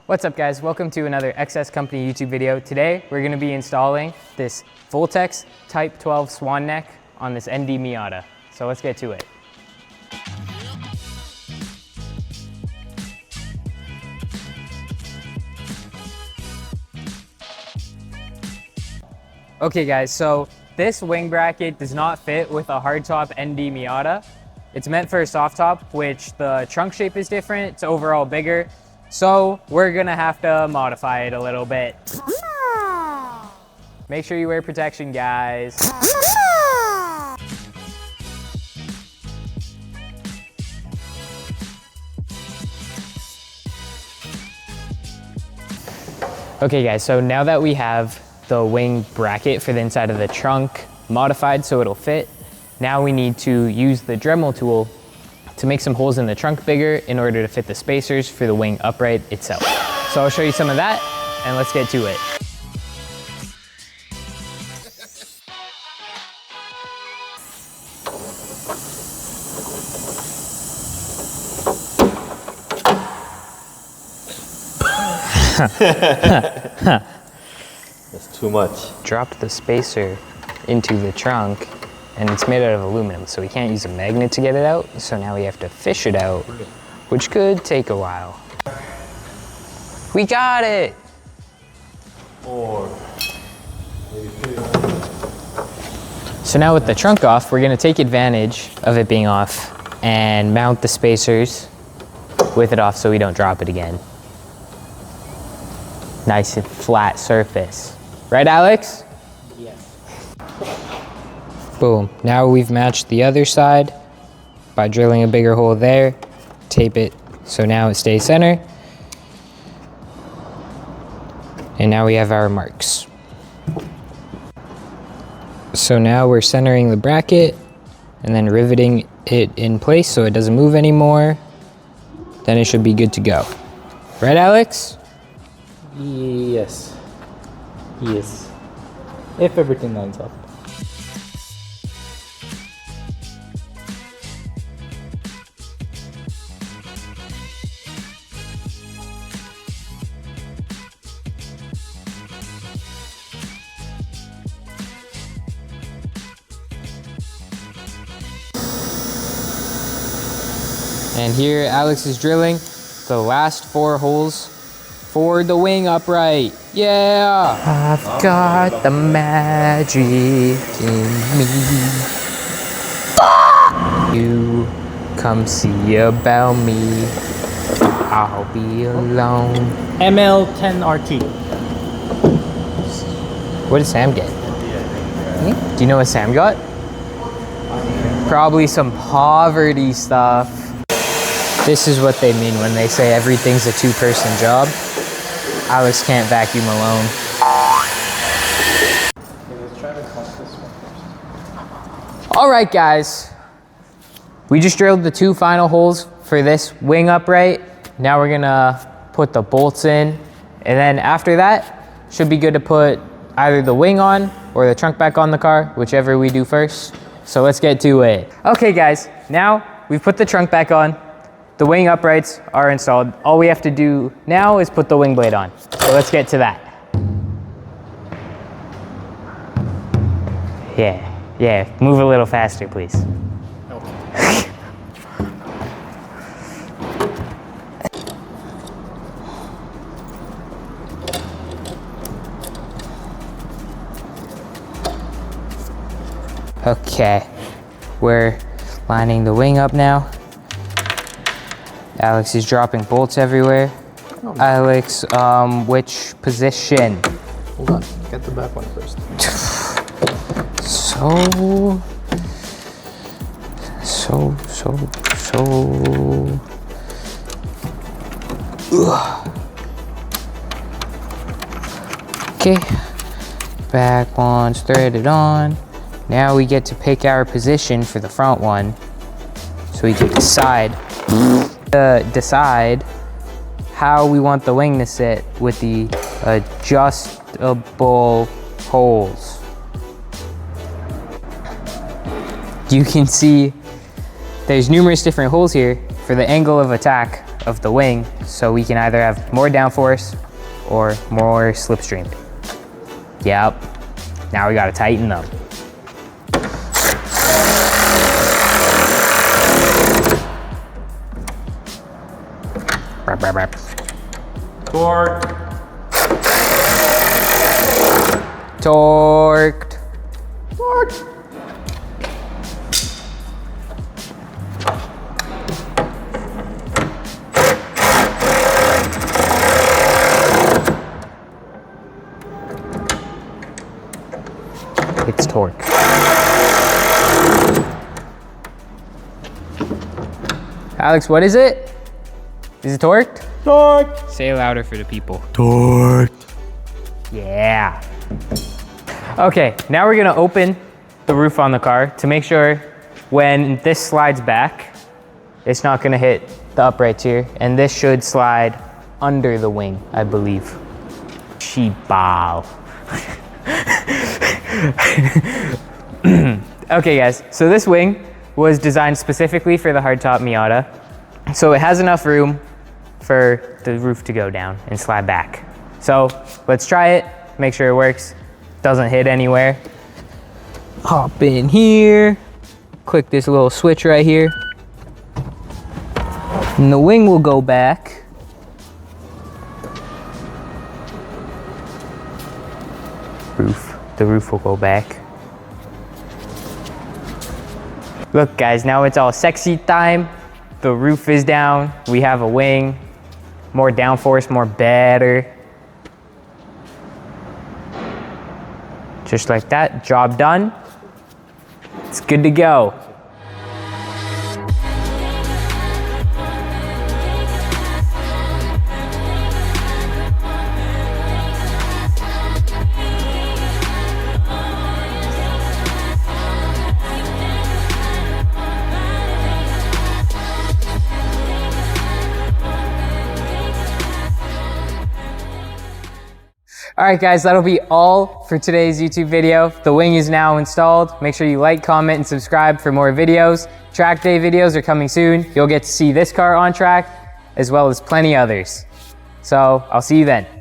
What's up guys, welcome to another XS Company YouTube video. Today we're going to be installing this Voltex Type 12 swan neck on this ND Miata. So let's get to it. Okay guys, so this wing bracket does not fit with a hardtop ND Miata. It's meant for a soft top, which the trunk shape is different, it's overall bigger. So we're gonna have to modify it a little bit. Make sure you wear protection, guys. Okay guys, so now that we have the wing bracket for the inside of the trunk modified so it'll fit, now we need to use the Dremel tool to make some holes in the trunk bigger in order to fit the spacers for the wing upright itself. So I'll show you some of that and let's get to it. That's too much. Dropped the spacer into the trunk and it's made out of aluminum, so we can't use a magnet to get it out. So now we have to fish it out, which could take a while. We got it! Or So now with the trunk off, we're gonna take advantage of it being off and mount the spacers with it off so we don't drop it again. Nice and flat surface. Right, Alex? yes. Boom. Now we've matched the other side by drilling a bigger hole there, tape it so now it stays center. And now we have our marks. So now we're centering the bracket and then riveting it in place so it doesn't move anymore. Then it should be good to go. Right, Alex? Yes. Yes. If everything lines up. And here Alex is drilling the last 4 holes for the wing upright. Yeah! I've got the magic in me. You come see about me. I'll be alone. ML10RT. What did Sam get? Do you know what Sam got? Probably some poverty stuff. This is what they mean when they say everything's a 2-person job. Alex can't vacuum alone. Let's try to cut this one first. All right, guys. We just drilled the 2 final holes for this wing upright. Now we're gonna put the bolts in. And then after that, should be good to put either the wing on or the trunk back on the car, whichever we do first. So let's get to it. Okay, guys, now we've put the trunk back on. The wing uprights are installed. All we have to do now is put the wing blade on. So let's get to that. Yeah, move a little faster, please. Okay. Okay, we're lining the wing up now. Alex is dropping bolts everywhere. Oh. Alex, which position? Hold on. Get the back one first. So. Ugh. Okay, back one's threaded on. Now we get to pick our position for the front one so we can decide how we want the wing to sit with the adjustable holes. You can see there's numerous different holes here for the angle of attack of the wing, so we can either have more downforce or more slipstream. Yep, now we gotta tighten them. Rap, rap, rap. Torque. Torqued. Torque. It's torque. Alex, what is it? Is it torqued? Torque. Say it louder for the people. Torque. Yeah. Okay, now we're gonna open the roof on the car to make sure when this slides back, it's not gonna hit the uprights here, and this should slide under the wing, I believe. Sheepball. Okay guys, so this wing was designed specifically for the hardtop Miata. So it has enough room for the roof to go down and slide back. So let's try it, make sure it works, doesn't hit anywhere. Hop in here, click this little switch right here, and the wing will go back. The roof will go back. Look guys, now it's all sexy time. The roof is down, we have a wing, more downforce, more better. Just like that, job done. It's good to go. All right guys, that'll be all for today's YouTube video. The wing is now installed. Make sure you like, comment, and subscribe for more videos. Track day videos are coming soon. You'll get to see this car on track, as well as plenty others. So I'll see you then.